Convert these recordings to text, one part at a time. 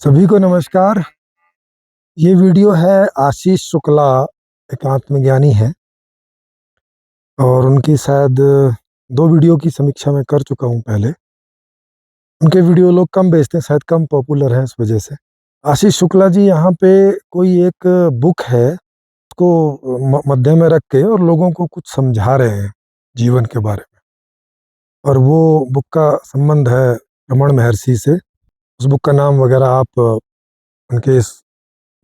सभी को नमस्कार। ये वीडियो है आशीष शुक्ला, एक आत्मज्ञानी है और उनकी शायद दो वीडियो की समीक्षा मैं कर चुका हूँ पहले। उनके वीडियो लोग कम बेचते हैं, शायद कम पॉपुलर हैं इस वजह से। आशीष शुक्ला जी यहाँ पे कोई एक बुक है, उसको मध्य में रख के और लोगों को कुछ समझा रहे हैं जीवन के बारे में। और वो बुक का संबंध है रमण महर्षि से। उस बुक का नाम वगैरह आप उनके इस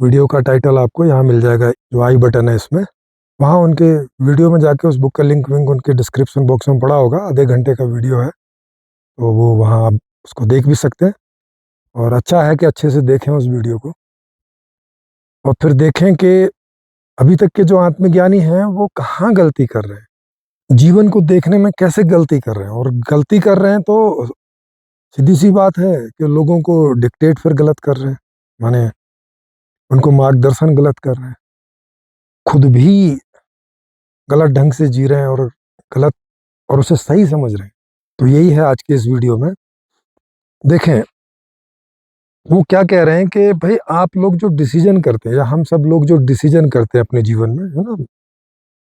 वीडियो का टाइटल आपको यहाँ मिल जाएगा, जो आई बटन है इसमें। वहाँ उनके वीडियो में जाके उस बुक का लिंक विंक उनके डिस्क्रिप्शन बॉक्स में पड़ा होगा। आधे घंटे का वीडियो है, तो वो वहाँ आप उसको देख भी सकते हैं। और अच्छा है कि अच्छे से देखें उस वीडियो को और फिर देखें कि अभी तक के जो आत्मज्ञानी हैं वो कहाँ गलती कर रहे हैं, जीवन को देखने में कैसे गलती कर रहे हैं। और गलती कर रहे हैं तो सीधी सी बात है कि लोगों को डिक्टेट फिर गलत कर रहे हैं, माने उनको मार्गदर्शन गलत कर रहे हैं, खुद भी गलत ढंग से जी रहे हैं और गलत और उसे सही समझ रहे हैं। तो यही है आज के इस वीडियो में। देखें वो क्या कह रहे हैं कि भाई आप लोग जो डिसीजन करते हैं या हम सब लोग जो डिसीजन करते हैं अपने जीवन में, है ना,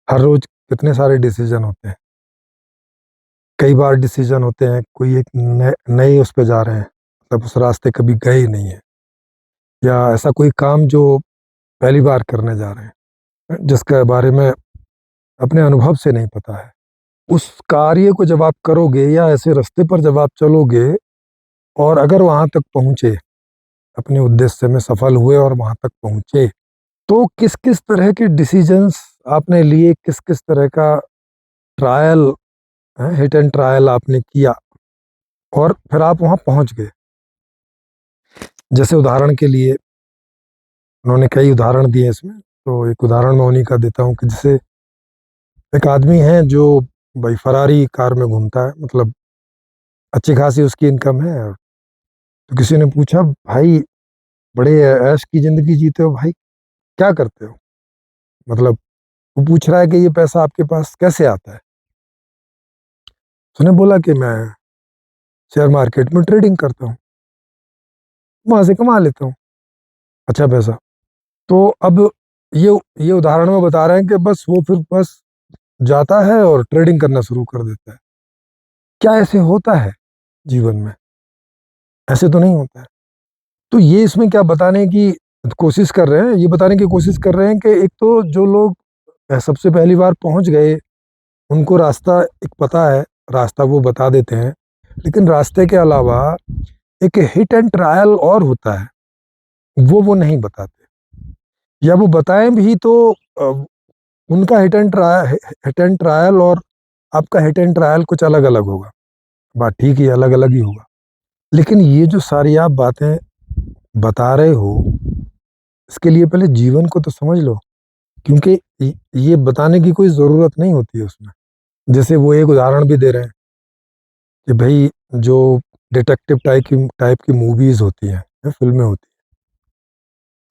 हर रोज कितने सारे डिसीजन होते हैं। कई बार डिसीजन होते हैं कोई एक नए उस पे जा रहे हैं, मतलब उस रास्ते कभी गए ही नहीं है, या ऐसा कोई काम जो पहली बार करने जा रहे हैं जिसके बारे में अपने अनुभव से नहीं पता है। उस कार्य को जब आप करोगे या ऐसे रास्ते पर जब आप चलोगे और अगर वहां तक पहुंचे, अपने उद्देश्य में सफल हुए और वहां तक पहुंचे, तो किस किस तरह के डिसीजंस आपने लिए, किस किस तरह का ट्रायल, हिट एंड ट्रायल आपने किया और फिर आप वहां पहुंच गए। जैसे उदाहरण के लिए उन्होंने कई उदाहरण दिए इसमें, तो एक उदाहरण मैं उन्हीं का देता हूँ कि जैसे एक आदमी है जो भाई फरारी कार में घूमता है, मतलब अच्छी खासी उसकी इनकम है। तो किसी ने पूछा, भाई बड़े ऐश की जिंदगी जीते हो भाई, क्या करते हो, मतलब वो पूछ रहा है कि ये पैसा आपके पास कैसे आता है। उसने बोला कि मैं शेयर मार्केट में ट्रेडिंग करता हूँ, वहां से कमा लेता हूँ अच्छा पैसा। तो अब ये उदाहरण में बता रहे हैं कि बस वो फिर बस जाता है और ट्रेडिंग करना शुरू कर देता है। क्या ऐसे होता है जीवन में? ऐसे तो नहीं होता है। तो ये इसमें क्या बताने की कोशिश कर रहे हैं, ये बताने की कोशिश कर रहे हैं कि एक तो जो लोग सबसे पहली बार पहुंच गए, उनको रास्ता एक पता है, रास्ता वो बता देते हैं, लेकिन रास्ते के अलावा एक हिट एंड ट्रायल और होता है, वो नहीं बताते, या वो बताएं भी तो उनका हिट एंड ट्रायल और आपका हिट एंड ट्रायल कुछ अलग अलग होगा। बात ठीक है, अलग अलग ही होगा, लेकिन ये जो सारी आप बातें बता रहे हो, इसके लिए पहले जीवन को तो समझ लो, क्योंकि ये बताने की कोई ज़रूरत नहीं होती है उसमें। जैसे वो एक उदाहरण भी दे रहे हैं कि भाई जो डिटेक्टिव टाइप की मूवीज़ होती हैं या फिल्में होती हैं,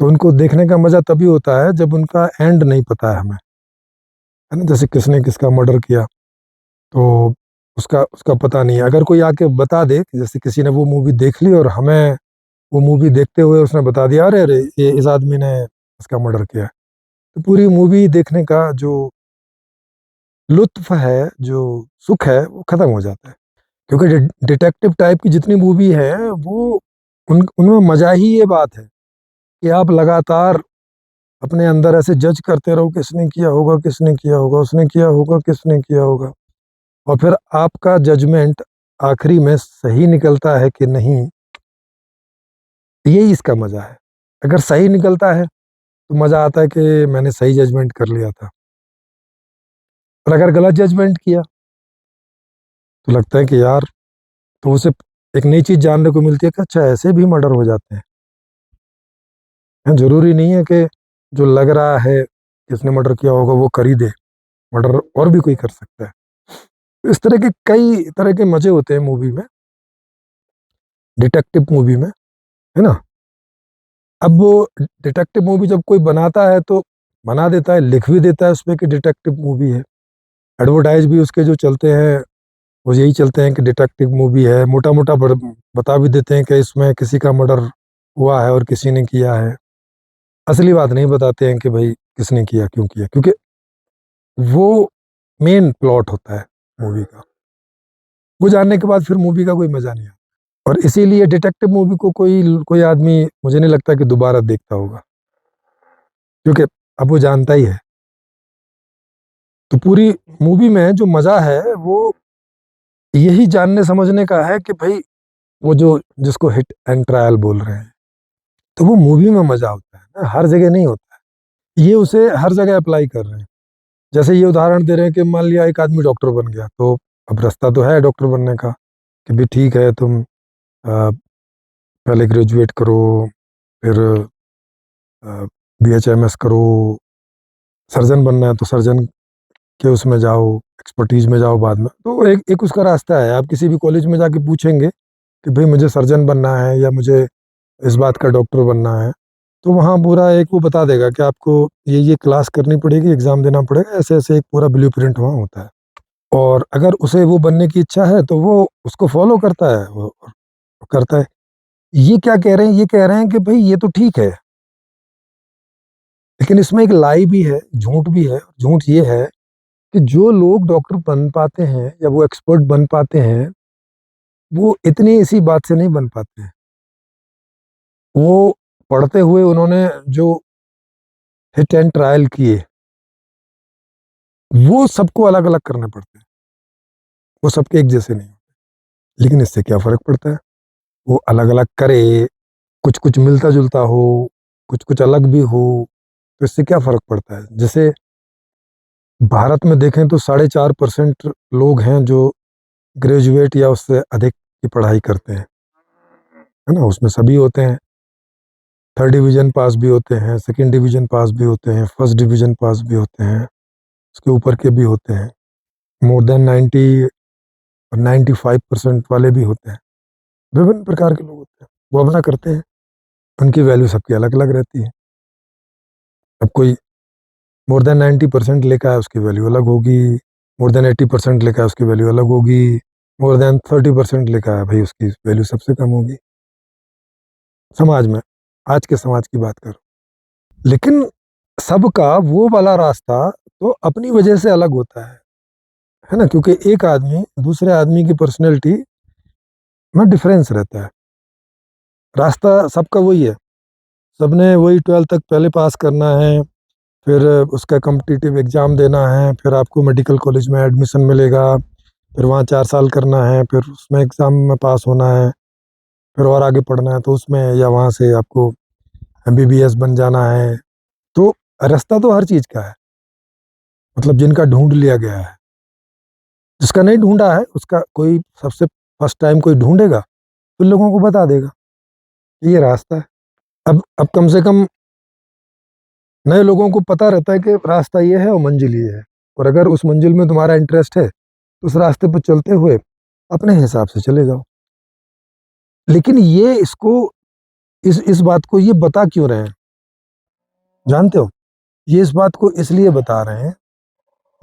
तो उनको देखने का मज़ा तभी होता है जब उनका एंड नहीं पता है हमें, है ना। जैसे किसने किसका मर्डर किया, तो उसका उसका पता नहीं है। अगर कोई आके बता दे कि जैसे किसी ने वो मूवी देख ली और हमें वो मूवी देखते हुए उसने बता दिया, अरे अरे ये इस आदमी ने इसका मर्डर किया है, तो पूरी मूवी देखने का जो लुत्फ है, जो सुख है, वो खत्म हो जाता है। क्योंकि डिटेक्टिव टाइप की जितनी मूवी है वो उनमें मजा ही ये बात है कि आप लगातार अपने अंदर ऐसे जज करते रहो, किसने किया होगा, किसने किया होगा, उसने किया होगा, किसने किया होगा, और फिर आपका जजमेंट आखिरी में सही निकलता है कि नहीं, यही इसका मजा है। अगर सही निकलता है तो मजा आता है कि मैंने सही जजमेंट कर लिया था, और अगर गलत जजमेंट किया तो लगता है कि यार, तो उसे एक नई चीज जानने को मिलती है कि अच्छा ऐसे भी मर्डर हो जाते हैं। जरूरी नहीं है कि जो लग रहा है किसने मर्डर किया होगा वो कर ही दे, मर्डर और भी कोई कर सकता है। तो इस तरह के कई तरह के मजे होते हैं मूवी में, डिटेक्टिव मूवी में, है ना। अब वो डिटेक्टिव मूवी जब कोई बनाता है तो बना देता है, लिख भी देता है उसमें कि डिटेक्टिव मूवी है। एडवर्टाइज भी उसके जो चलते हैं वो यही चलते हैं कि डिटेक्टिव मूवी है। मोटा मोटा बता भी देते हैं कि इसमें किसी का मर्डर हुआ है और किसी ने किया है। असली बात नहीं बताते हैं कि भाई किसने किया, क्यों किया, क्योंकि वो मेन प्लॉट होता है मूवी का। वो जानने के बाद फिर मूवी का कोई मजा नहीं आता। और इसीलिए डिटेक्टिव मूवी को कोई कोई आदमी मुझे नहीं लगता कि दोबारा देखता होगा, क्योंकि अब वो जानता ही है। तो पूरी मूवी में जो मजा है वो यही जानने समझने का है कि भाई वो जो जिसको हिट एंड ट्रायल बोल रहे हैं, तो वो मूवी में मजा होता है ना, हर जगह नहीं होता है। ये उसे हर जगह अप्लाई कर रहे हैं। जैसे ये उदाहरण दे रहे हैं कि मान लिया एक आदमी डॉक्टर बन गया, तो अब रास्ता तो है डॉक्टर बनने का कि भाई ठीक है, तुम पहले ग्रेजुएट करो, फिर BHMS करो, सर्जन बनना है तो सर्जन के उसमें जाओ, एक्सपर्टीज में जाओ बाद में। तो एक एक उसका रास्ता है। आप किसी भी कॉलेज में जाके पूछेंगे कि भाई मुझे सर्जन बनना है या मुझे इस बात का डॉक्टर बनना है, तो वहाँ पूरा एक वो बता देगा कि आपको ये क्लास करनी पड़ेगी, एग्जाम देना पड़ेगा, ऐसे ऐसे एक पूरा ब्लूप्रिंट वहाँ होता है। और अगर उसे वो बनने की इच्छा है तो वो उसको फॉलो करता है, वो करता है। ये क्या कह रहे हैं, ये कह रहे हैं कि भाई ये तो ठीक है, लेकिन इसमें एक लाई भी है, झूठ भी है। झूठ ये है कि जो लोग डॉक्टर बन पाते हैं या वो एक्सपर्ट बन पाते हैं, वो इतनी इसी बात से नहीं बन पाते हैं। वो पढ़ते हुए उन्होंने जो हिट एंड ट्रायल किए, वो सबको अलग अलग करने पड़ते हैं। वो सबके एक जैसे नहीं होते। लेकिन इससे क्या फर्क पड़ता है, वो अलग अलग करे, कुछ कुछ मिलता जुलता हो, कुछ कुछ अलग भी हो, तो इससे क्या फर्क पड़ता है। जैसे भारत में देखें तो 4.5% लोग हैं जो ग्रेजुएट या उससे अधिक की पढ़ाई करते हैं, है ना। उसमें सभी होते हैं, थर्ड डिवीजन पास भी होते हैं, सेकंड डिवीजन पास भी होते हैं, फर्स्ट डिवीजन पास भी होते हैं, उसके ऊपर के भी होते हैं, मोर देन 95% वाले भी होते हैं। विभिन्न प्रकार के लोग होते हैं, वो अपना करते हैं। उनकी वैल्यू सबकी अलग अलग रहती है। अब कोई मोर देन 90% लेकर आया, उसकी वैल्यू अलग होगी। मोर देन 80% लेकर आया, उसकी वैल्यू अलग होगी। मोर देन 30% लेकर आया, भाई उसकी वैल्यू सबसे कम होगी समाज में। आज के समाज की बात करो। लेकिन सबका वो वाला रास्ता तो अपनी वजह से अलग होता है ना, क्योंकि एक आदमी दूसरे आदमी की पर्सनैलिटी में डिफरेंस रहता है। रास्ता सबका वही है, सबने वही 12th तक पहले पास करना है, फिर उसका कॉम्पिटिटिव एग्ज़ाम देना है, फिर आपको मेडिकल कॉलेज में एडमिशन मिलेगा, फिर वहाँ 4 साल करना है, फिर उसमें एग्ज़ाम में पास होना है, फिर और आगे पढ़ना है तो उसमें, या वहाँ से आपको MBBS बन जाना है। तो रास्ता तो हर चीज़ का है, मतलब जिनका ढूंढ लिया गया है। जिसका नहीं ढूंढा है उसका कोई सबसे फर्स्ट टाइम कोई ढूंढेगा तो लोगों को बता देगा कि ये रास्ता है। अब कम से कम नए लोगों को पता रहता है कि रास्ता ये है और मंजिल ये है। और अगर उस मंजिल में तुम्हारा इंटरेस्ट है तो उस रास्ते पर चलते हुए अपने हिसाब से चले जाओ। लेकिन ये इसको इस बात को ये बता क्यों रहे हैं, जानते हो? ये इस बात को इसलिए बता रहे हैं,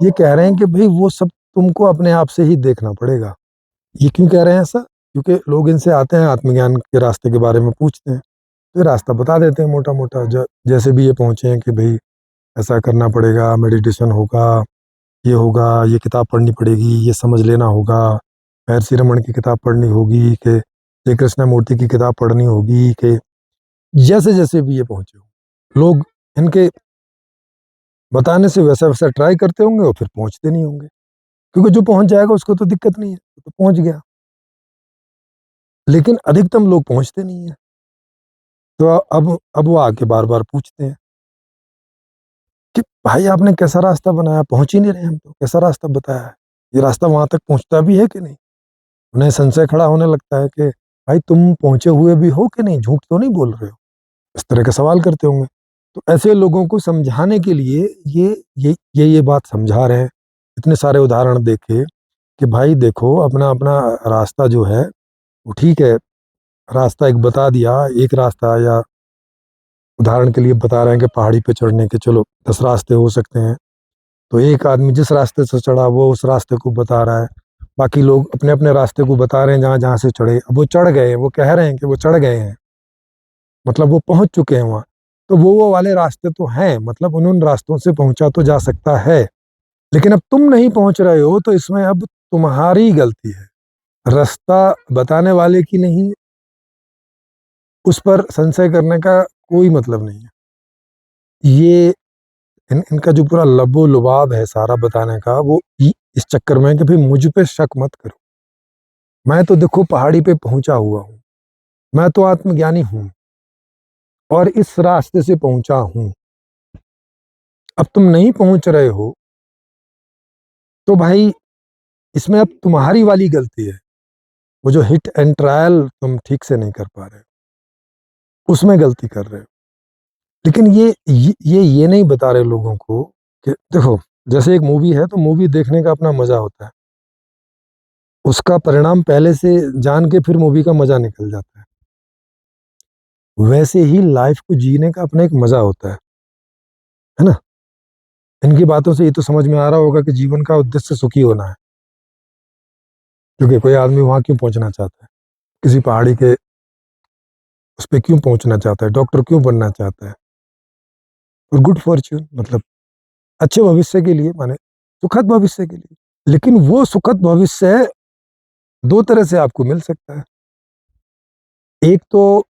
ये कह रहे हैं कि भाई वो सब तुमको अपने आप से ही देखना पड़ेगा। ये क्यों कह रहे हैं ऐसा? क्योंकि लोग इनसे आते हैं, आत्मज्ञान के रास्ते के बारे में पूछते हैं, तो ये रास्ता बता देते हैं मोटा मोटा। जैसे भी ये पहुंचे हैं कि भाई ऐसा करना पड़ेगा, मेडिटेशन होगा, ये होगा, ये किताब पढ़नी पड़ेगी, ये समझ लेना होगा, महर्षि रमन की किताब पढ़नी होगी, कि श्री कृष्ण मूर्ति की किताब पढ़नी होगी, कि जैसे जैसे भी ये पहुंचे हो, लोग इनके बताने से वैसा वैसा ट्राई करते होंगे और फिर पहुंचते नहीं होंगे। क्योंकि जो पहुंच जाएगा उसको तो दिक्कत नहीं है, तो पहुंच गया। लेकिन अधिकतम लोग पहुंचते नहीं है। तो अब वो आके बार बार पूछते हैं कि भाई आपने कैसा रास्ता बनाया, पहुंच ही नहीं रहे हम तो, कैसा रास्ता बताया है, ये रास्ता वहां तक पहुंचता भी है कि नहीं। उन्हें संशय खड़ा होने लगता है कि भाई तुम पहुंचे हुए भी हो कि नहीं, झूठ तो नहीं बोल रहे हो। इस तरह के सवाल करते होंगे। तो ऐसे लोगों को समझाने के लिए ये बात समझा रहे हैं, इतने सारे उदाहरण देके कि भाई देखो अपना अपना रास्ता जो है वो ठीक है। रास्ता एक बता दिया, एक रास्ता, या उदाहरण के लिए बता रहे हैं कि पहाड़ी पे चढ़ने के चलो 10 रास्ते हो सकते हैं, तो एक आदमी जिस रास्ते से चढ़ा वो उस रास्ते को बता रहा है, बाकी लोग अपने अपने रास्ते को बता रहे हैं जहाँ जहाँ से चढ़े। अब वो चढ़ गए, वो कह रहे हैं कि वो चढ़ गए हैं, मतलब वो पहुंच चुके हैं वहां, तो वो वाले रास्ते तो हैं, मतलब उन रास्तों से पहुंचा तो जा सकता है। लेकिन अब तुम नहीं पहुंच रहे हो तो इसमें अब तुम्हारी गलती है। रास्ता बताने वाले की नहीं, उस पर संशय करने का कोई मतलब नहीं है। ये इनका जो पूरा लबो लुबाब है सारा बताने का, वो इस चक्कर में है कि भाई मुझ पे शक मत करो। मैं तो देखो पहाड़ी पे पहुंचा हुआ हूँ, मैं तो आत्मज्ञानी हूँ और इस रास्ते से पहुंचा हूँ। अब तुम नहीं पहुंच रहे हो तो भाई इसमें अब तुम्हारी वाली गलती है। वो जो हिट एंड ट्रायल तुम ठीक से नहीं कर पा रहे हो, उसमें गलती कर रहे हो। लेकिन ये नहीं बता रहे लोगों को कि देखो, जैसे एक मूवी है तो मूवी देखने का अपना मजा होता है, उसका परिणाम पहले से जान के फिर मूवी का मजा निकल जाता है। वैसे ही लाइफ को जीने का अपना एक मजा होता है ना। इनकी बातों से ये तो समझ में आ रहा होगा कि जीवन का उद्देश्य सुखी होना है, क्योंकि कोई आदमी वहां क्यों पहुंचना चाहता है, किसी पहाड़ी के उस पर क्यों पहुंचना चाहता है, डॉक्टर क्यों बनना चाहता है, और गुड फॉर्च्यून मतलब अच्छे भविष्य के लिए, माने सुखद भविष्य के लिए। लेकिन वो सुखद भविष्य दो तरह से आपको मिल सकता है। एक तो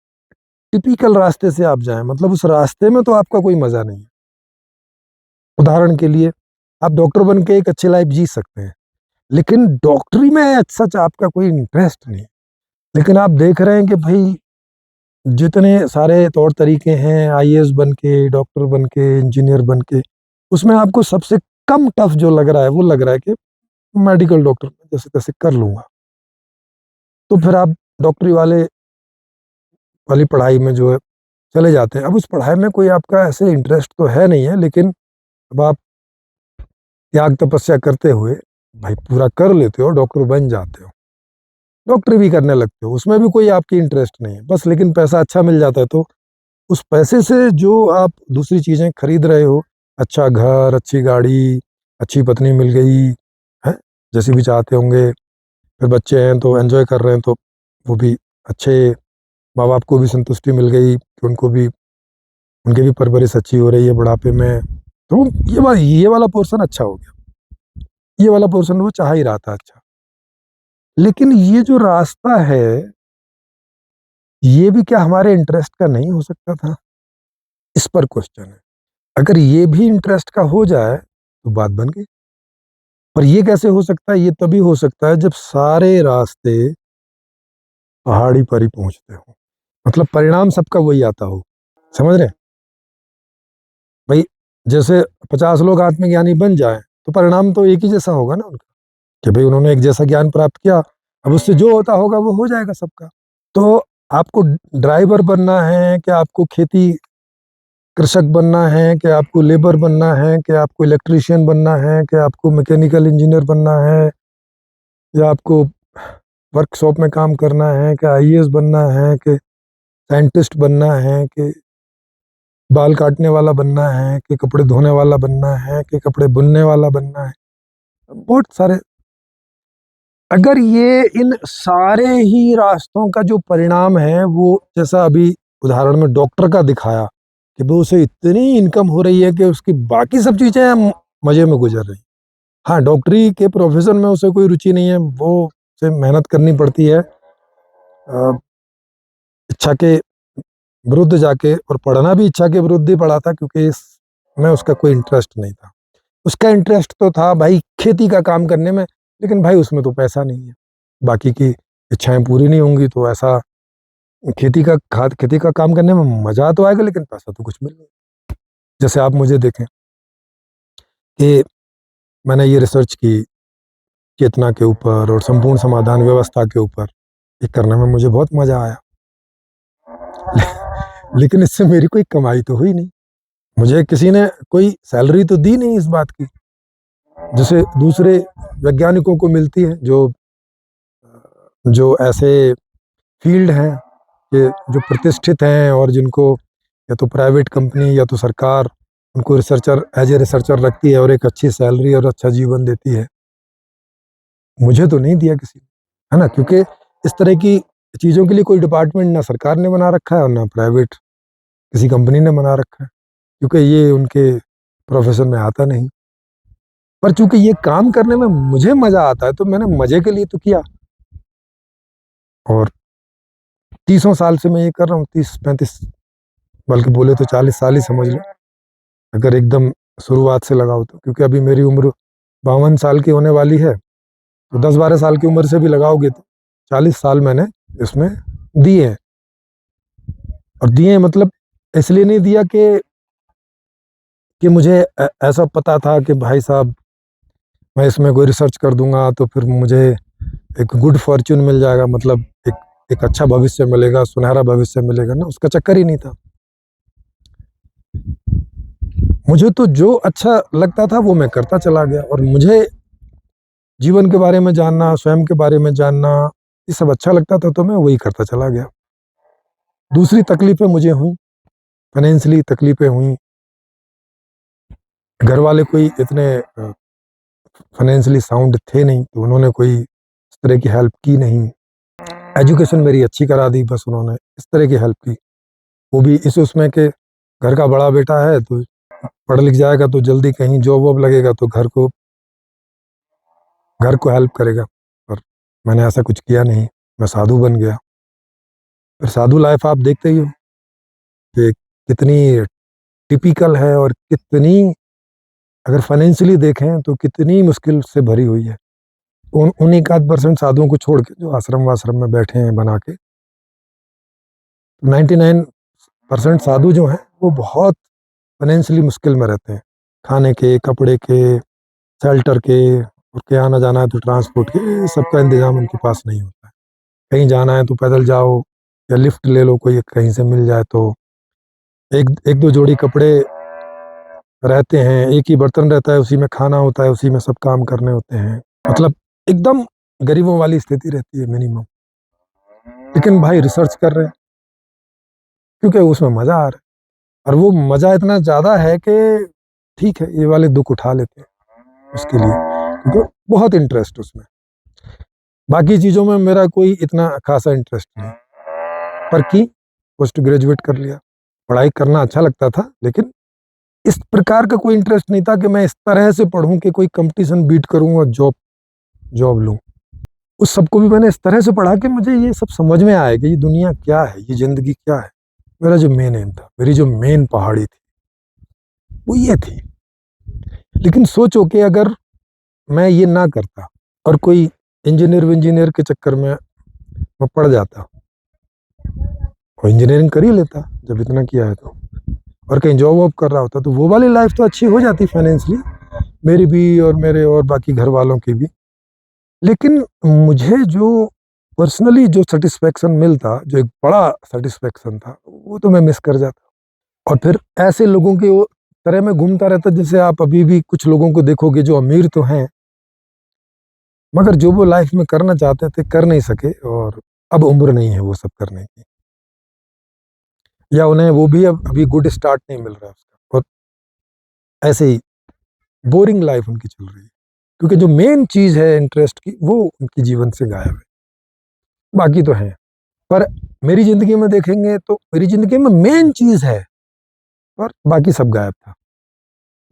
टिपिकल रास्ते से आप जाएं, मतलब उस रास्ते में तो आपका कोई मजा नहीं है। उदाहरण के लिए आप डॉक्टर बन के एक अच्छी लाइफ जी सकते हैं, लेकिन डॉक्टरी में सच आपका कोई इंटरेस्ट नहीं। लेकिन आप देख रहे हैं कि भाई जितने सारे तौर तरीके हैं आईएएस बन के, डॉक्टर बन के, इंजीनियर बन के, उसमें आपको सबसे कम टफ जो लग रहा है वो लग रहा है कि मेडिकल डॉक्टर जैसे तैसे कर लूंगा। तो फिर आप डॉक्टरी वाली पढ़ाई में जो है चले जाते हैं। अब उस पढ़ाई में कोई आपका ऐसे इंटरेस्ट तो है नहीं है, लेकिन अब आप त्याग तपस्या करते हुए भाई पूरा कर लेते हो, डॉक्टर बन जाते हो, डॉक्टरी भी करने लगते हो, उसमें भी कोई आपकी इंटरेस्ट नहीं है बस, लेकिन पैसा अच्छा मिल जाता है। तो उस पैसे से जो आप दूसरी चीजें खरीद रहे हो, अच्छा घर, अच्छी गाड़ी, अच्छी पत्नी मिल गई है, जैसी भी चाहते होंगे, फिर बच्चे हैं तो एंजॉय कर रहे हैं, तो वो भी अच्छे, माँ बाप को भी संतुष्टि मिल गई कि उनको भी, उनकी भी परवरिश अच्छी हो रही है बुढ़ापे में। तो ये वाला पोर्शन अच्छा हो गया, ये वाला पोर्शन वो चाह ही रहा था अच्छा। लेकिन ये जो रास्ता है, ये भी क्या हमारे इंटरेस्ट का नहीं हो सकता था? इस पर क्वेश्चन है। अगर ये भी इंटरेस्ट का हो जाए तो बात बन गई। पर ये कैसे हो सकता है? ये तभी हो सकता है जब सारे रास्ते पहाड़ी पर ही पहुंचते हो, मतलब परिणाम सबका वही आता हो। समझ रहे हैं भाई? जैसे 50 लोग आत्मज्ञानी बन जाए तो परिणाम तो एक ही जैसा होगा ना उनका, कि भाई उन्होंने एक जैसा ज्ञान प्राप्त किया। अब उससे जो होता होगा वो हो जाएगा सबका। तो आपको ड्राइवर बनना है कि आपको खेती कृषक बनना है, कि आपको लेबर बनना है, कि आपको इलेक्ट्रिशियन बनना है, कि आपको मैकेनिकल इंजीनियर बनना है, या आपको वर्कशॉप में काम करना है, कि आईएएस बनना है, कि साइंटिस्ट बनना है, कि बाल काटने वाला बनना है, कि कपड़े धोने वाला बनना है, कि कपड़े बुनने वाला बनना है, बहुत सारे। अगर ये इन सारे ही रास्तों का जो परिणाम है वो, जैसा अभी उदाहरण में डॉक्टर का दिखाया कि वो उसे इतनी इनकम हो रही है कि उसकी बाकी सब चीजें मजे में गुजर रही। हाँ, डॉक्टरी के प्रोफेशन में उसे कोई रुचि नहीं है, वो उसे मेहनत करनी पड़ती है इच्छा के विरुद्ध जाके, और पढ़ना भी इच्छा के विरुद्ध ही पढ़ा था, क्योंकि इसमें उसका कोई इंटरेस्ट नहीं था। उसका इंटरेस्ट तो था भाई खेती का काम करने में, लेकिन भाई उसमें तो पैसा नहीं है। बाकी की इच्छाएं पूरी नहीं होंगी तो ऐसा, खेती का काम करने में मजा तो आएगा लेकिन पैसा तो कुछ मिल नहीं। जैसे आप मुझे देखें कि मैंने ये रिसर्च की चेतना के ऊपर और संपूर्ण समाधान व्यवस्था के ऊपर, ये करने में मुझे बहुत मजा आया। लेकिन इससे मेरी कोई कमाई तो हुई नहीं, मुझे किसी ने कोई सैलरी तो दी नहीं इस बात की, जैसे दूसरे वैज्ञानिकों को मिलती है, जो ऐसे फील्ड हैं कि जो प्रतिष्ठित हैं और जिनको या तो प्राइवेट कंपनी या तो सरकार उनको रिसर्चर, एज ए रिसर्चर रखती है और एक अच्छी सैलरी और अच्छा जीवन देती है। मुझे तो नहीं दिया किसी ने, है ना, क्योंकि इस तरह की चीज़ों के लिए कोई डिपार्टमेंट ना सरकार ने बना रखा है और ना प्राइवेट किसी कंपनी ने बना रखा है, क्योंकि ये उनके प्रोफेशन में आता नहीं। पर चूंकि ये काम करने में मुझे मजा आता है तो मैंने मजे के लिए तो किया, और 30 साल से मैं ये कर रहा हूँ, 30-35, बल्कि बोले तो 40 साल ही समझ लो, अगर एकदम शुरुआत से लगाओ तो। क्योंकि अभी मेरी उम्र 52 साल की होने वाली है, तो 10-12 साल की उम्र से भी लगाओगे तो 40 साल मैंने इसमें दिए हैं। और दिए मतलब इसलिए नहीं दिया कि मुझे ऐसा पता था कि भाई साहब मैं इसमें कोई रिसर्च कर दूंगा तो फिर मुझे एक गुड फॉर्च्यून मिल जाएगा, मतलब एक अच्छा भविष्य मिलेगा, सुनहरा भविष्य मिलेगा ना, उसका चक्कर ही नहीं था। मुझे तो जो अच्छा लगता था वो मैं करता चला गया, और मुझे जीवन के बारे में जानना, स्वयं के बारे में जानना, ये सब अच्छा लगता था तो मैं वही करता चला गया। दूसरी तकलीफें मुझे हुई, फाइनेंशियली तकलीफें हुई, घर वाले कोई इतने फाइनेंशियली साउंड थे नहीं, तो उन्होंने कोई इस तरह की हेल्प की नहीं। एजुकेशन मेरी अच्छी करा दी, बस उन्होंने इस तरह की हेल्प की, वो भी इस उसमें के घर का बड़ा बेटा है तो पढ़ लिख जाएगा तो जल्दी कहीं जॉब वॉब लगेगा तो घर को हेल्प करेगा। पर मैंने ऐसा कुछ किया नहीं, मैं साधु बन गया। फिर साधु लाइफ आप देखते ही हो कि कितनी टिपिकल है, और कितनी, अगर फाइनेंशियली देखें तो कितनी मुश्किल से भरी हुई है। उन 1-8% साधुओं को छोड़ के जो आश्रम वाश्रम में बैठे हैं बना के, 99% साधु जो हैं वो बहुत फाइनेंशियली मुश्किल में रहते हैं, खाने के, कपड़े के, शेल्टर के, और के आना जाना है तो ट्रांसपोर्ट के, ये सबका इंतजाम उनके पास नहीं होता है। कहीं जाना है तो पैदल जाओ या लिफ्ट ले लो, कोई कहीं से मिल जाए तो। एक एक दो जोड़ी कपड़े रहते हैं, एक ही बर्तन रहता है, उसी में खाना होता है, उसी में सब काम करने होते हैं, मतलब एकदम गरीबों वाली स्थिति रहती है मिनिमम। लेकिन भाई रिसर्च कर रहे हैं क्योंकि उसमें मजा आ रहा है, और वो मजा इतना ज्यादा है कि ठीक है ये वाले दुख उठा लेते हैं उसके लिए, क्योंकि बहुत इंटरेस्ट उसमें। बाकी चीजों में मेरा कोई इतना खासा इंटरेस्ट नहीं, पर की पोस्ट ग्रेजुएट कर लिया। पढ़ाई करना अच्छा लगता था, लेकिन इस प्रकार का कोई इंटरेस्ट नहीं था कि मैं इस तरह से पढ़ूं कि कोई कंपटीशन बीट करूं और जॉब जॉब लूं। उस सबको भी मैंने इस तरह से पढ़ा कि मुझे ये सब समझ में आया कि ये दुनिया क्या है, ये जिंदगी क्या है। मेरा जो मेन एम था, मेरी जो मेन पहाड़ी थी, वो ये थी। लेकिन सोचो कि अगर मैं ये ना करता और कोई इंजीनियर के चक्कर में मैं पड़ जाता, और इंजीनियरिंग कर ही लेता जब इतना किया है तो, और कहीं जॉब वॉब कर रहा होता, तो वो वाली लाइफ तो अच्छी हो जाती फाइनेंशियली, मेरी भी और मेरे और बाकी घर वालों की भी। लेकिन मुझे जो पर्सनली जो सेटिस्फेक्शन मिलता, जो एक बड़ा सेटिस्फेक्शन था, वो तो मैं मिस कर जाता। और फिर ऐसे लोगों के वो तरह में घूमता रहता, जैसे आप अभी भी कुछ लोगों को देखोगे जो अमीर तो हैं, मगर जो वो लाइफ में करना चाहते थे कर नहीं सके, और अब उम्र नहीं है वो सब करने की, या उन्हें वो भी अब अभी गुड स्टार्ट नहीं मिल रहा है उसका, और ऐसे ही बोरिंग लाइफ उनकी चल रही है, क्योंकि जो मेन चीज है इंटरेस्ट की वो उनकी जीवन से गायब है। बाकी तो है, पर मेरी जिंदगी में देखेंगे तो मेरी जिंदगी में मेन चीज है, पर बाकी सब गायब था,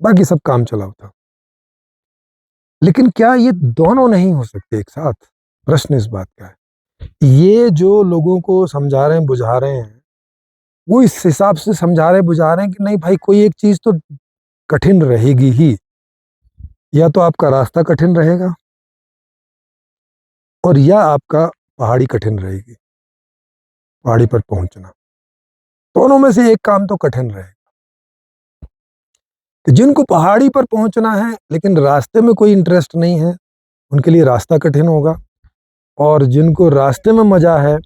बाकी सब काम चलाओ था। लेकिन क्या ये दोनों नहीं हो सकते एक साथ? प्रश्न इस बात का है। ये जो लोगों को समझा रहे हैं, बुझा रहे हैं, वो इस हिसाब से समझा रहे बुझा रहे हैं कि नहीं भाई, कोई एक चीज तो कठिन रहेगी ही, या तो आपका रास्ता कठिन रहेगा, और या आपका पहाड़ी कठिन रहेगी, पहाड़ी पर पहुंचना। दोनों में से एक काम तो कठिन रहेगा। कि जिनको पहाड़ी पर पहुंचना है लेकिन रास्ते में कोई इंटरेस्ट नहीं है, उनके लिए रास्ता कठिन होगा, और जिनको रास्ते में मजा है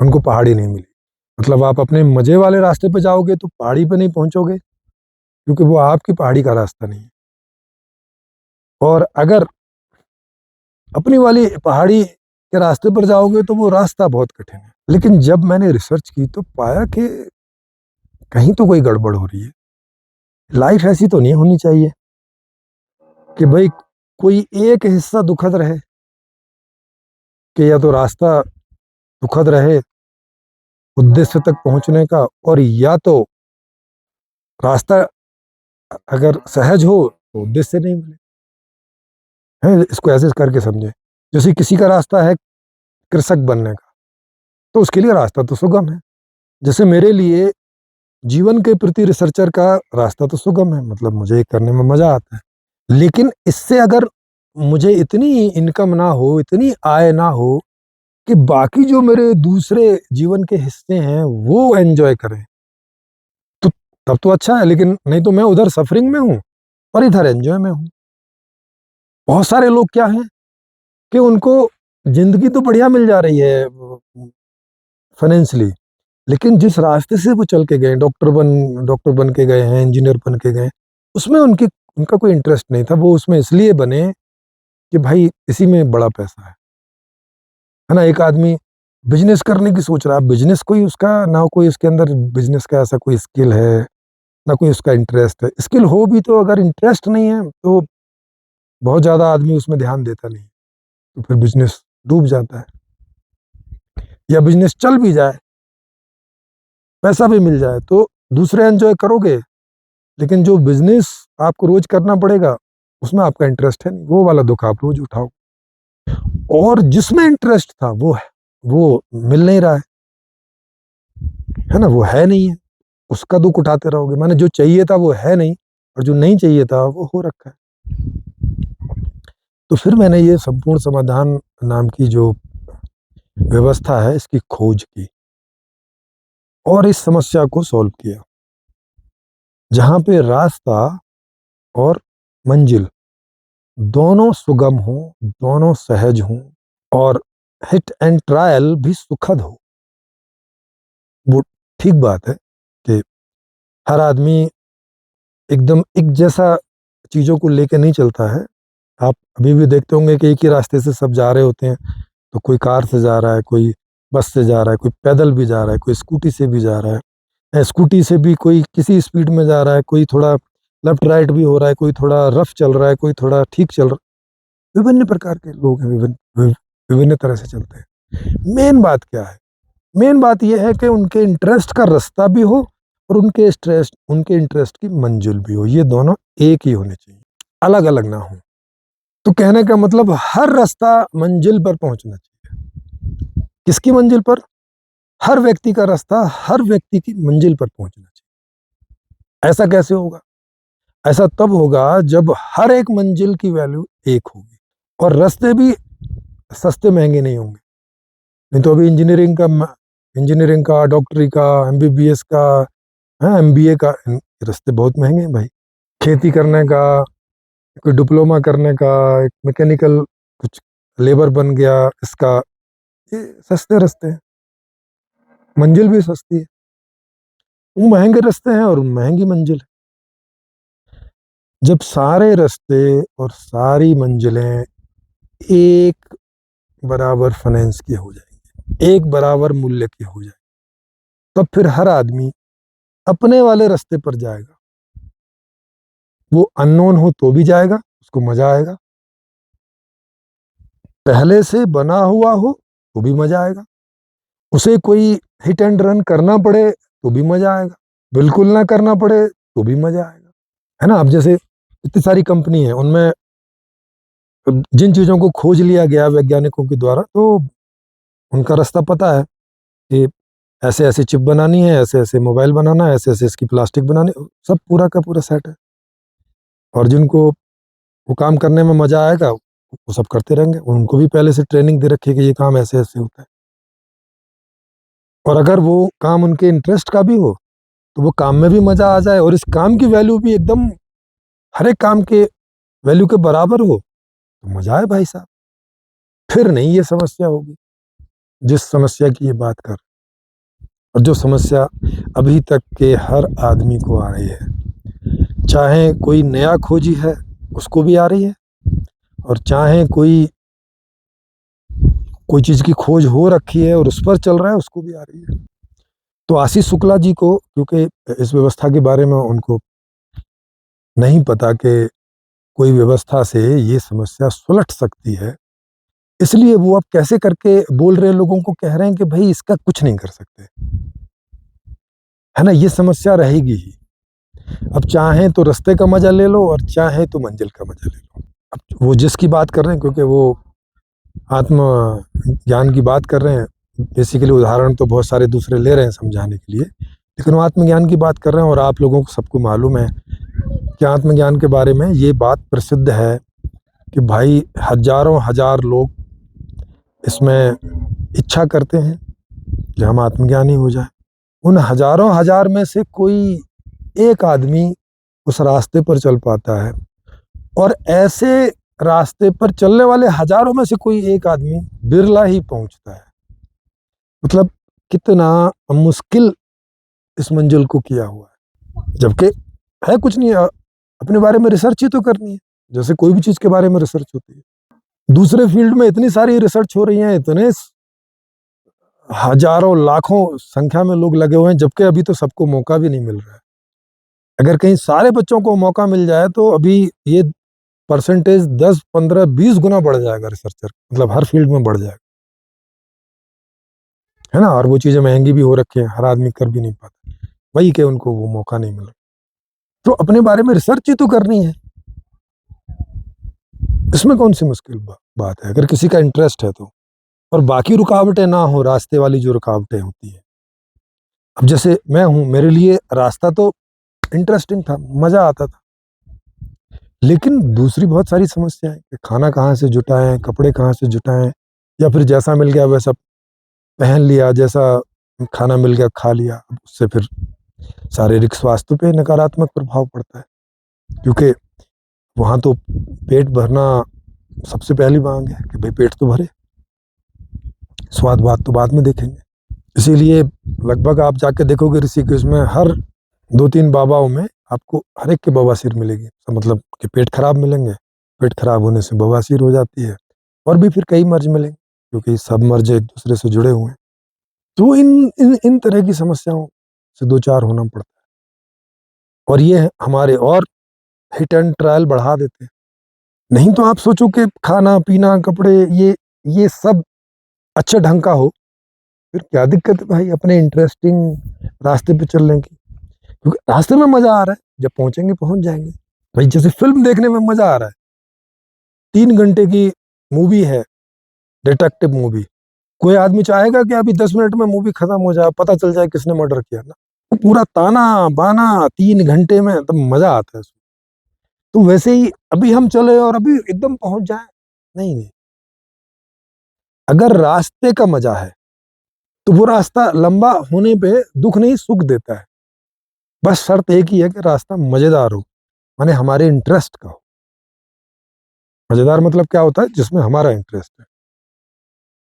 उनको पहाड़ी नहीं मिली। मतलब आप अपने मजे वाले रास्ते पे जाओगे तो पहाड़ी पे नहीं पहुंचोगे, क्योंकि वो आपकी पहाड़ी का रास्ता नहीं है। और अगर अपनी वाली पहाड़ी के रास्ते पर जाओगे तो वो रास्ता बहुत कठिन है। लेकिन जब मैंने रिसर्च की तो पाया कि कहीं तो कोई गड़बड़ हो रही है। लाइफ ऐसी तो नहीं होनी चाहिए कि भाई कोई एक हिस्सा दुखद रहे, कि या तो रास्ता सुखद रहे उद्देश्य तक पहुंचने का, और या तो रास्ता अगर सहज हो तो उद्देश्य नहीं मिले। है, इसको ऐसे करके समझे। जैसे किसी का रास्ता है कृषक बनने का, तो उसके लिए रास्ता तो सुगम है। जैसे मेरे लिए जीवन के प्रति रिसर्चर का रास्ता तो सुगम है, मतलब मुझे ये करने में मजा आता है। लेकिन इससे अगर मुझे इतनी इनकम ना हो, इतनी आय ना हो कि बाकी जो मेरे दूसरे जीवन के हिस्से हैं वो एंजॉय करें, तो तब तो अच्छा है। लेकिन नहीं तो मैं उधर सफरिंग में हूँ और इधर एंजॉय में हूँ। बहुत सारे लोग क्या हैं कि उनको जिंदगी तो बढ़िया मिल जा रही है फाइनेंशियली, लेकिन जिस रास्ते से वो चल के गए, डॉक्टर बन के गए हैं, इंजीनियर बन के गए, उसमें उनका कोई इंटरेस्ट नहीं था। वो उसमें इसलिए बने कि भाई इसी में बड़ा पैसा है ना। एक आदमी बिजनेस करने की सोच रहा है, बिजनेस कोई उसका ना, कोई उसके अंदर बिजनेस का ऐसा कोई स्किल है, ना कोई उसका इंटरेस्ट है। स्किल हो भी तो अगर इंटरेस्ट नहीं है तो बहुत ज्यादा आदमी उसमें ध्यान देता नहीं, तो फिर बिजनेस डूब जाता है। या बिजनेस चल भी जाए, पैसा भी मिल जाए, तो दूसरे एंजॉय करोगे, लेकिन जो बिजनेस आपको रोज करना पड़ेगा उसमें आपका इंटरेस्ट है नहीं, वो वाला दुख आप रोज उठाओ। और जिसमें इंटरेस्ट था वो मिल नहीं रहा है ना, वो है नहीं है, उसका दुख उठाते रहोगे। माने जो चाहिए था वो है नहीं, और जो नहीं चाहिए था वो हो रखा है। तो फिर मैंने ये संपूर्ण समाधान नाम की जो व्यवस्था है इसकी खोज की और इस समस्या को सॉल्व किया, जहां पे रास्ता और मंजिल दोनों सुगम हो, दोनों सहज हों, और हिट एंड ट्रायल भी सुखद हो। वो ठीक बात है कि हर आदमी एकदम एक जैसा चीजों को लेके नहीं चलता है। आप अभी भी देखते होंगे कि एक ही रास्ते से सब जा रहे होते हैं, तो कोई कार से जा रहा है, कोई बस से जा रहा है, कोई पैदल भी जा रहा है, कोई स्कूटी से भी जा रहा है, स्कूटी से भी कोई किसी स्पीड में जा रहा है, कोई थोड़ा लेफ्ट राइट भी हो रहा है, कोई थोड़ा रफ चल रहा है, कोई थोड़ा ठीक चल रहा है। विभिन्न प्रकार के लोग हैं, विभिन्न तरह से चलते हैं। मेन बात क्या है? मेन बात यह है कि उनके इंटरेस्ट का रास्ता भी हो और उनके इंटरेस्ट की मंजिल भी हो। ये दोनों एक ही होने चाहिए, अलग अलग ना हो। तो कहने का मतलब हर रास्ता मंजिल पर पहुंचना चाहिए। किसकी मंजिल पर? हर व्यक्ति का रास्ता हर व्यक्ति की मंजिल पर पहुंचना चाहिए। ऐसा कैसे होगा? ऐसा तब होगा जब हर एक मंजिल की वैल्यू एक होगी और रास्ते भी सस्ते महंगे नहीं होंगे। नहीं तो अभी इंजीनियरिंग का, डॉक्टरी का, एमबीबीएस का, एमबीए का, रास्ते बहुत महंगे हैं भाई। खेती करने का, कोई डिप्लोमा करने का, एक मैकेनिकल कुछ लेबर बन गया, इसका ये सस्ते रास्ते हैं, मंजिल भी सस्ती है। वो महंगे रास्ते हैं और महंगी मंजिल है। जब सारे रास्ते और सारी मंजिलें एक बराबर फाइनेंस की हो जाएंगी, एक बराबर मूल्य की हो जाएगी, तब फिर हर आदमी अपने वाले रास्ते पर जाएगा। वो अननोन हो तो भी जाएगा, उसको मजा आएगा। पहले से बना हुआ हो तो भी मजा आएगा। उसे कोई हिट एंड रन करना पड़े तो भी मजा आएगा, बिल्कुल ना करना पड़े तो भी मजा आएगा, है ना। अब जैसे इतनी सारी कंपनी है, उनमें जिन चीजों को खोज लिया गया वैज्ञानिकों के द्वारा, तो उनका रास्ता पता है कि ऐसे ऐसे चिप बनानी है, ऐसे ऐसे मोबाइल बनाना है, ऐसे ऐसे इसकी प्लास्टिक बनानी, सब पूरा का पूरा सेट है। और जिनको वो काम करने में मजा आएगा वो सब करते रहेंगे। उनको भी पहले से ट्रेनिंग दे रखी है कि ये काम ऐसे ऐसे होता है। और अगर वो काम उनके इंटरेस्ट का भी हो तो वो काम में भी मजा आ जाए और इस काम की वैल्यू भी एकदम हर एक काम के वैल्यू के बराबर हो, तो मजा आए भाई साहब। फिर नहीं ये समस्या होगी जिस समस्या की ये बात कर, और जो समस्या अभी तक के हर आदमी को आ रही है, चाहे कोई नया खोजी है उसको भी आ रही है, और चाहे कोई कोई चीज की खोज हो रखी है और उस पर चल रहा है उसको भी आ रही है। तो आशीष शुक्ला जी को, क्योंकि इस व्यवस्था के बारे में उनको नहीं पता कि कोई व्यवस्था से ये समस्या सुलट सकती है, इसलिए वो अब कैसे करके बोल रहे लोगों को, कह रहे हैं कि भाई इसका कुछ नहीं कर सकते, है ना? ये समस्या रहेगी ही। अब चाहे तो रास्ते का मजा ले लो और चाहे तो मंजिल का मजा ले लो। अब वो जिसकी बात कर रहे हैं, क्योंकि वो आत्म ज्ञान की बात कर रहे हैं, बेसिकली उदाहरण तो बहुत सारे दूसरे ले रहे हैं समझाने के लिए, लेकिन वो आत्मज्ञान की बात कर रहे हैं। और आप लोगों को सबको मालूम है कि आत्मज्ञान के बारे में ये बात प्रसिद्ध है कि भाई हजारों हजार लोग इसमें इच्छा करते हैं कि हम आत्मज्ञानी हो जाए। उन हजारों हजार में से कोई एक आदमी उस रास्ते पर चल पाता है, और ऐसे रास्ते पर चलने वाले हजारों में से कोई एक आदमी बिरला ही पहुंचता है। मतलब कितना मुश्किल इस मंजिल को किया हुआ है, जबकि है कुछ नहीं, अपने बारे में रिसर्च ही तो करनी है, जैसे कोई भी चीज के बारे में रिसर्च होती है। दूसरे फील्ड में इतनी सारी रिसर्च हो रही है, इतने हजारों लाखों संख्या में लोग लगे हुए हैं, जबकि अभी तो सबको मौका भी नहीं मिल रहा है। अगर कहीं सारे बच्चों को मौका मिल जाए तो अभी ये परसेंटेज 10, 15, 20 गुना बढ़ जाएगा रिसर्चर, मतलब हर फील्ड में बढ़ जाएगा, है ना? और वो चीजें महंगी भी हो रखी है, हर आदमी कर भी नहीं पाता, वही कि उनको वो मौका नहीं मिला। तो अपने बारे में रिसर्च ही तो करनी है, इसमें कौन सी मुश्किल बात है, अगर किसी का इंटरेस्ट है तो। और बाकी रुकावटें ना हो, रास्ते वाली जो रुकावटें होती है। अब जैसे मैं हूं, मेरे लिए रास्ता तो इंटरेस्टिंग था, मजा आता था, लेकिन दूसरी बहुत सारी समस्याएं कि खाना कहाँ से जुटाएं, कपड़े कहाँ से जुटाएं, या फिर जैसा मिल गया वैसा पहन लिया, जैसा खाना मिल गया खा लिया। अब उससे फिर शारीरिक स्वास्थ्य पे नकारात्मक प्रभाव पड़ता है, क्योंकि वहां तो पेट भरना सबसे पहली मांग है कि भाई पेट तो भरे, स्वाद बात तो बाद में देखेंगे। इसीलिए लगभग आप जाके देखोगे ऋषिकेश में हर 2-3 बाबाओं में आपको हर एक के बवासीर मिलेगी, तो मतलब कि पेट खराब मिलेंगे, पेट खराब होने से बवासीर हो जाती है, और भी फिर कई मर्ज मिलेंगे, क्योंकि सब मर्ज एक दूसरे से जुड़े हुए हैं। तो इन तरह की समस्याओं से दो चार होना पड़ता है, और ये हमारे और हिट एंड ट्रायल बढ़ा देते हैं। नहीं तो आप सोचो कि खाना पीना कपड़े ये सब अच्छे ढंग का हो, फिर क्या दिक्कत है भाई अपने इंटरेस्टिंग रास्ते पे चलने की, क्योंकि रास्ते में मजा आ रहा है, जब पहुंचेंगे पहुंच जाएंगे। भाई जैसे फिल्म देखने में मजा आ रहा है, 3 घंटे की मूवी है, डिटेक्टिव मूवी, कोई आदमी चाहेगा कि अभी 10 मिनट में मूवी खत्म हो जाए, पता चल जाए किसने मर्डर किया ना, तो पूरा ताना बाना 3 घंटे में तब मजा आता है। तो वैसे ही अभी हम चले और अभी एकदम पहुंच जाए, नहीं नहीं, अगर रास्ते का मजा है तो वो रास्ता लंबा होने पे दुख नहीं सुख देता है। बस शर्त एक ही है कि रास्ता मजेदार हो, माने हमारे इंटरेस्ट का हो। मजेदार मतलब क्या होता है, जिसमें हमारा इंटरेस्ट है।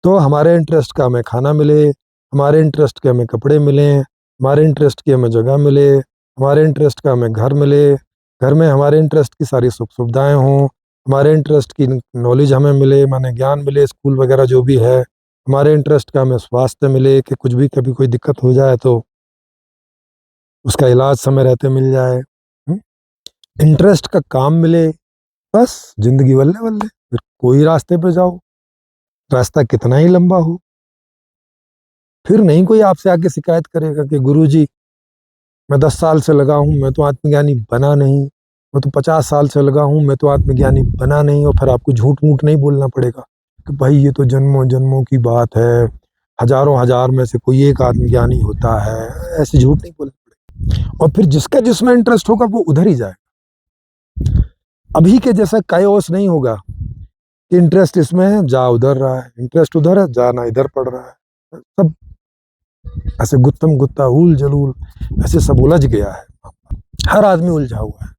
तो हमारे इंटरेस्ट का हमें खाना मिले, हमारे इंटरेस्ट के हमें कपड़े मिले, हमारे इंटरेस्ट की हमें जगह मिले, हमारे इंटरेस्ट का हमें घर मिले, घर में हमारे इंटरेस्ट की सारी सुख सुविधाएं हों, हमारे इंटरेस्ट की नॉलेज हमें मिले, माने ज्ञान मिले, स्कूल वगैरह जो भी है, हमारे इंटरेस्ट का हमें स्वास्थ्य मिले कि कुछ भी कभी कोई दिक्कत हो जाए तो उसका इलाज समय रहते मिल जाए, इंटरेस्ट का काम मिले, बस जिंदगी बल्ले बल्ले। फिर कोई रास्ते पे जाओ, रास्ता कितना ही लंबा हो, फिर नहीं कोई आपसे आके शिकायत करेगा कि गुरुजी मैं 10 साल से लगा हूँ, मैं तो आत्मज्ञानी बना नहीं, मैं तो 50 साल से लगा हूँ, मैं तो आत्मज्ञानी बना नहीं। और फिर आपको झूठ मूठ नहीं बोलना पड़ेगा कि भाई ये तो जन्मों जन्मों की बात है, हजारों हजार में से कोई एक आत्मज्ञानी होता है, ऐसे झूठ नहीं बोलना पड़ेगा। और फिर जिसका जिसमें इंटरेस्ट होगा वो उधर ही जाए। अभी के जैसा कायोस नहीं होगा कि इंटरेस्ट इसमें है जा उधर रहा है, इंटरेस्ट उधर है जाना इधर पड़ रहा है, सब ऐसे गुत्तम गुत्ता उल जलूल ऐसे सब उलझ गया है, हर आदमी उलझा हुआ है।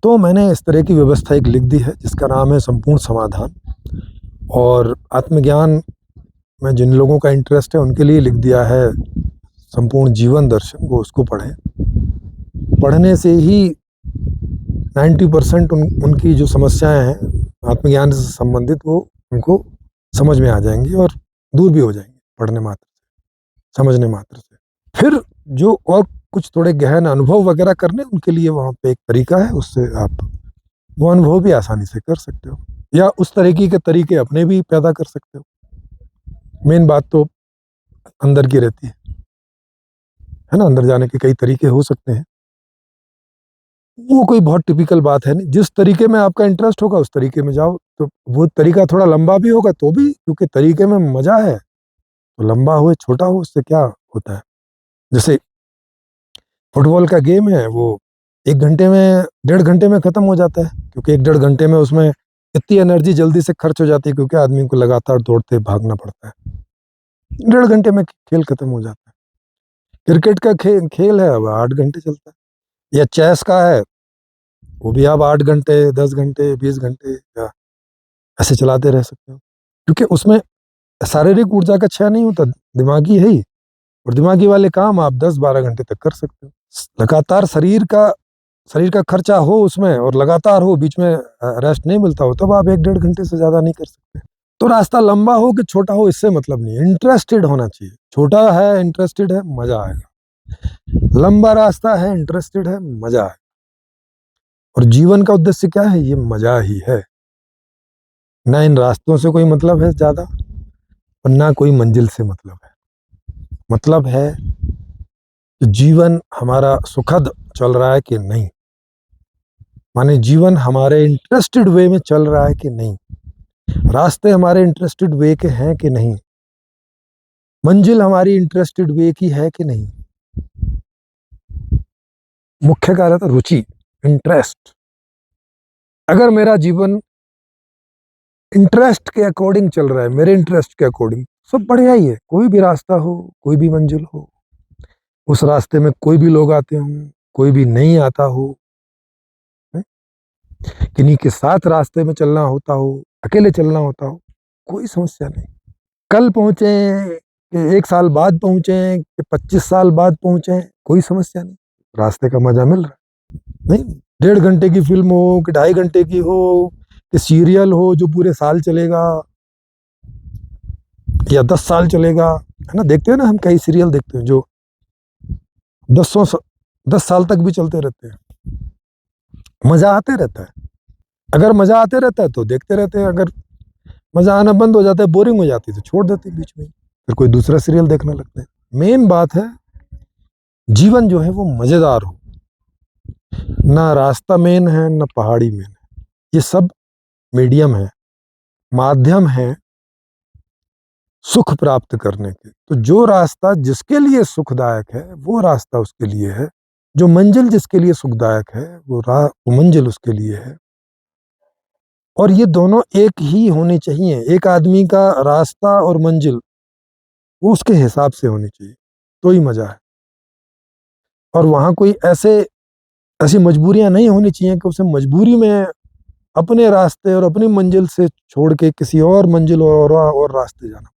तो मैंने इस तरह की व्यवस्था एक लिख दी है जिसका नाम है संपूर्ण समाधान, और आत्मज्ञान में जिन लोगों का इंटरेस्ट है उनके लिए लिख दिया है संपूर्ण जीवन दर्शन। वो उसको पढ़ें, पढ़ने से ही 90% उनकी जो समस्याएं हैं आत्मज्ञान से संबंधित वो उनको समझ में आ जाएंगी और दूर भी हो जाएंगी, पढ़ने मात्र से, समझने मात्र से। फिर जो और कुछ थोड़े गहन अनुभव वगैरह करने, उनके लिए वहाँ पे एक तरीका है, उससे आप वो अनुभव भी आसानी से कर सकते हो। या उस तरीके के तरीके अपने भी पैदा कर सकते हो। मेन बात तो अंदर की रहती है ना? अंदर जाने के कई तरीके हो सकते हैं। वो कोई बहुत टिपिकल बात है नहीं, जिस तरीके में आपका इंटरेस्ट होगा उस तरीके में जाओ। तो वो तरीका थोड़ा लंबा भी होगा तो भी, क्योंकि तरीके में मजा है, तो लंबा हो या छोटा हो उससे क्या होता है। जैसे फुटबॉल का गेम है, वो 1 घंटे में, 1.5 घंटे में खत्म हो जाता है, क्योंकि 1-1.5 घंटे में उसमें इतनी एनर्जी जल्दी से खर्च हो जाती है, क्योंकि आदमी को लगातार दौड़ते भागना पड़ता है। 1.5 घंटे में खेल खत्म हो जाता है। क्रिकेट का खेल है, अब 8 घंटे चलता है। या चेस का है, वो भी आप 8 घंटे, 10 घंटे, 20 घंटे या ऐसे चलाते रह सकते हो, क्योंकि उसमें शारीरिक ऊर्जा का क्षय नहीं होता, दिमागी है ही। और दिमागी वाले काम आप 10-12 घंटे तक कर सकते हो। लगातार शरीर का खर्चा हो उसमें, और लगातार हो, बीच में रेस्ट नहीं मिलता हो, तब आप 1-1.5 घंटे से ज्यादा नहीं कर सकते। तो रास्ता लंबा हो कि छोटा हो इससे मतलब नहीं है, इंटरेस्टेड होना चाहिए। छोटा है, इंटरेस्टेड है, मजा आएगा। लंबा रास्ता है, इंटरेस्टेड है, मजा आएगा। और जीवन का उद्देश्य क्या है? ये मजा ही है। ना इन रास्तों से कोई मतलब है ज्यादा, और ना कोई मंजिल से मतलब है। मतलब है कि जीवन हमारा सुखद चल रहा है कि नहीं, माने जीवन हमारे इंटरेस्टेड वे में चल रहा है कि नहीं, रास्ते हमारे इंटरेस्टेड वे के हैं कि नहीं, मंजिल हमारी इंटरेस्टेड वे की है कि नहीं। मुख्य कार्य था रुचि, इंटरेस्ट। अगर मेरा जीवन इंटरेस्ट के अकॉर्डिंग चल रहा है, मेरे इंटरेस्ट के अकॉर्डिंग, सब बढ़िया ही है। कोई भी रास्ता हो, कोई भी मंजिल हो, उस रास्ते में कोई भी लोग आते हों, कोई भी नहीं आता हो, किन्हीं के साथ रास्ते में चलना होता हो, अकेले चलना होता हो, कोई समस्या नहीं। कल पहुंचे कि 1 साल बाद पहुंचे कि 25 साल बाद पहुंचे, कोई समस्या नहीं। रास्ते का मजा मिल रहा है। नहीं, 1.5 घंटे की फिल्म हो कि 2.5 घंटे की हो, कि सीरियल हो जो पूरे साल चलेगा या 10 साल चलेगा, है ना? देखते हैं ना हम, कई सीरियल देखते हैं जो 10 साल तक भी चलते रहते हैं। मजा आते रहता है। अगर मजा आते रहता है तो देखते रहते हैं, अगर मजा आना बंद हो जाता है, बोरिंग हो जाती है, तो छोड़ देते हैं बीच में ही, फिर कोई दूसरा सीरियल देखने लगते हैं। मेन बात है जीवन जो है वो मजेदार हो। ना रास्ता मेन है, ना पहाड़ी मेन है, ये सब मीडियम है, माध्यम है सुख प्राप्त करने के। तो जो रास्ता जिसके लिए सुखदायक है वो रास्ता उसके लिए है, जो मंजिल जिसके लिए सुखदायक है वो मंजिल उसके लिए है। और ये दोनों एक ही होनी चाहिए। एक आदमी का रास्ता और मंजिल वो उसके हिसाब से होनी चाहिए, तो ही मजा है। और वहां कोई ऐसी मजबूरियां नहीं होनी चाहिए कि उसे मजबूरी में अपने रास्ते और अपनी मंजिल से छोड़ के किसी और मंजिल और रास्ते जाना,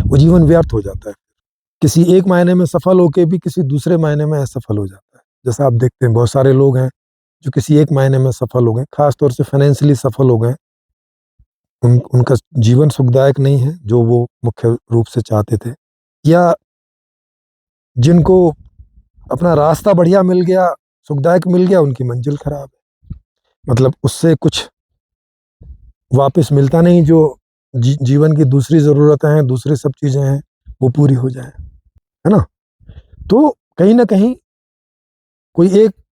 वो जीवन व्यर्थ हो जाता है। किसी एक मायने में सफल होके भी किसी दूसरे मायने में असफल हो जाता है। जैसा आप देखते हैं बहुत सारे लोग हैं जो किसी एक मायने में सफल हो गए, खासतौर से फाइनेंशियली सफल हो गए, उनका जीवन सुखदायक नहीं है जो वो मुख्य रूप से चाहते थे। या जिनको अपना रास्ता बढ़िया मिल गया, सुखदायक मिल गया, उनकी मंजिल खराब है। मतलब उससे कुछ वापस मिलता नहीं, जो जीवन की दूसरी ज़रूरतें हैं, दूसरी सब चीज़ें हैं, वो पूरी हो जाए, है ना? तो कहीं न कहीं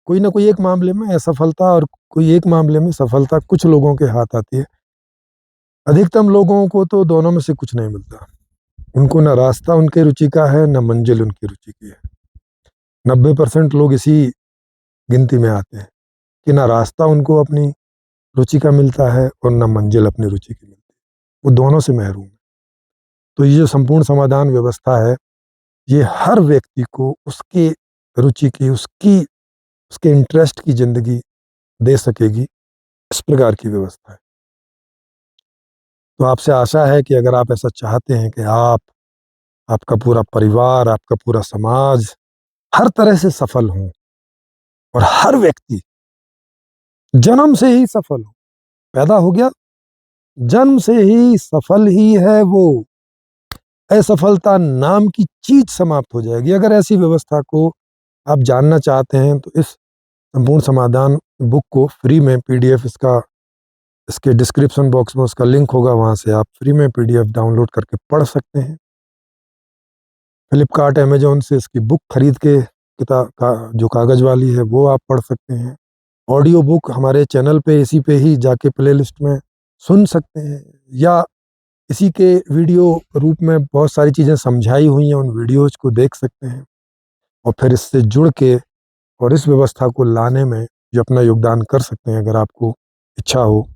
कोई ना कोई एक मामले में असफलता और कोई एक मामले में सफलता कुछ लोगों के हाथ आती है। अधिकतम लोगों को तो दोनों में से कुछ नहीं मिलता। उनको ना रास्ता उनकी रुचि का है, ना मंजिल उनकी रुचि की है। 90% लोग इसी गिनती में आते हैं कि ना रास्ता उनको अपनी रुचि का मिलता है और ना मंजिल अपनी रुचि की मिलती है। वो दोनों से महरूम है। तो ये जो संपूर्ण समाधान व्यवस्था है, ये हर व्यक्ति को उसकी रुचि की, उसके इंटरेस्ट की ज़िंदगी दे सकेगी, इस प्रकार की व्यवस्था है। तो आपसे आशा है कि अगर आप ऐसा चाहते हैं कि आपका पूरा परिवार, आपका पूरा समाज हर तरह से सफल हों, और हर व्यक्ति जन्म से ही सफल हो, पैदा हो गया, जन्म से ही सफल ही है वो, असफलता नाम की चीज समाप्त हो जाएगी। अगर ऐसी व्यवस्था को आप जानना चाहते हैं तो इस संपूर्ण समाधान बुक को फ्री में PDF इसका इसके डिस्क्रिप्शन बॉक्स में उसका लिंक होगा, वहाँ से आप फ्री में PDF डाउनलोड करके पढ़ सकते हैं। फ्लिपकार्ट, अमेजोन से इसकी बुक खरीद के किताब का जो कागज़ वाली है वो आप पढ़ सकते हैं। ऑडियो बुक हमारे चैनल पे इसी पे ही जाके प्लेलिस्ट में सुन सकते हैं, या इसी के वीडियो रूप में बहुत सारी चीज़ें समझाई हुई हैं, उन वीडियोज़ को देख सकते हैं और फिर इससे जुड़ के और इस व्यवस्था को लाने में जो अपना योगदान कर सकते हैं, अगर आपको इच्छा हो।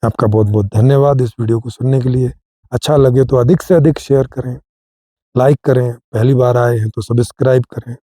आपका बहुत बहुत धन्यवाद इस वीडियो को सुनने के लिए। अच्छा लगे तो अधिक से अधिक शेयर करें, लाइक करें, पहली बार आए हैं तो सब्सक्राइब करें।